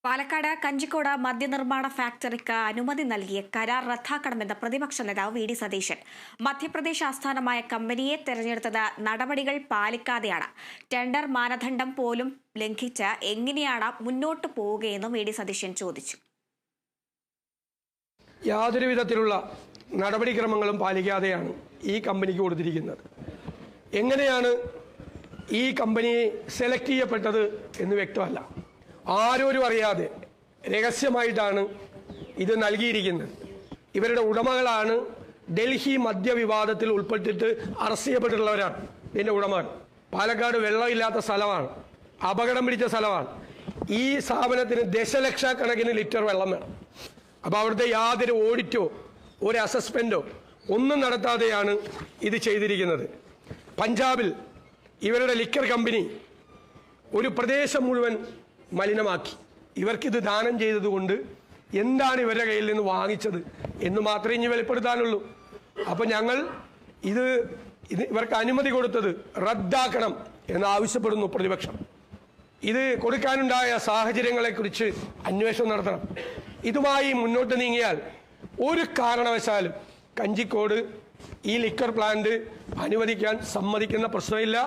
പാലക്കാട് കഞ്ചിക്കോട് മദ്യനിർമ്മാണ ഫാക്ടറിക്ക് അനുമതി നൽകിയ കരാർ റദ്ദാക്കണമെന്ന് പ്രതിപക്ഷ നേതാവ് വി.ഡി. സതീശൻ. മധ്യപ്രദേശ് ആസ്ഥാനമായ കമ്പനിയെ തെരഞ്ഞെടുത്തത് നടപടികൾ പാലിക്കാതെയാണ്. ടെൻഡർ മാനദണ്ഡം പോലും ലംഘിച്ച് എങ്ങനെയാണ് മുന്നോട്ട് പോവുകയെന്നും വി.ഡി. സതീശൻ ചോദിച്ചു. യാതൊരു വിധത്തിലുള്ള നടപടിക്രമങ്ങളും പാലിക്കാതെയാണ് ഈ കമ്പനിക്ക് കൊടുത്തിരിക്കുന്നത്. എങ്ങനെയാണ് ഈ കമ്പനി സെലക്ട് ചെയ്യപ്പെട്ടത് എന്ന് വ്യക്തമല്ല. ആരോരും അറിയാതെ രഹസ്യമായിട്ടാണ് ഇത് നൽകിയിരിക്കുന്നത്. ഇവരുടെ ഉടമകളാണ് ഡൽഹി മദ്യവിവാദത്തിൽ ഉൾപ്പെട്ടിട്ട് അറസ്റ്റ് ചെയ്യപ്പെട്ടിട്ടുള്ളവരാണ്. ഇതിൻ്റെ ഉടമകൾ പാലക്കാട് വെള്ളമില്ലാത്ത സ്ഥലമാണ്, അപകടം പിടിച്ച സ്ഥലമാണ്. ഈ സ്ഥാപനത്തിന് ദശലക്ഷക്കണക്കിന് ലിറ്റർ വെള്ളം വേണം. അപ്പോൾ അവിടുത്തെ യാതൊരു ഓഡിറ്റോ ഒരു അസസ്മെൻറ്റോ ഒന്നും നടത്താതെയാണ് ഇത് ചെയ്തിരിക്കുന്നത്. പഞ്ചാബിൽ ഇവരുടെ ലിക്കർ കമ്പനി ഒരു പ്രദേശം മുഴുവൻ മലിനമാക്കി. ഇവർക്കിത് ദാനം ചെയ്തതുകൊണ്ട് എന്താണ് ഇവരുടെ കയ്യിൽ നിന്ന് വാങ്ങിച്ചത് എന്ന് മാത്രമേ ഇനി വെളിപ്പെടുത്താനുള്ളൂ. അപ്പോൾ ഞങ്ങൾ ഇവർക്ക് അനുമതി കൊടുത്തത് റദ്ദാക്കണം എന്നാവശ്യപ്പെടുന്നു പ്രതിപക്ഷം. ഇത് കൊടുക്കാനുണ്ടായ സാഹചര്യങ്ങളെക്കുറിച്ച് അന്വേഷണം നടത്തണം. ഇതുമായി മുന്നോട്ട് നീങ്ങിയാൽ ഒരു കാരണവശാലും കഞ്ചിക്കോട് ഈ ലിക്കർ പ്ലാന്റ് അനുവദിക്കാൻ സമ്മതിക്കുന്ന പ്രശ്നമില്ല.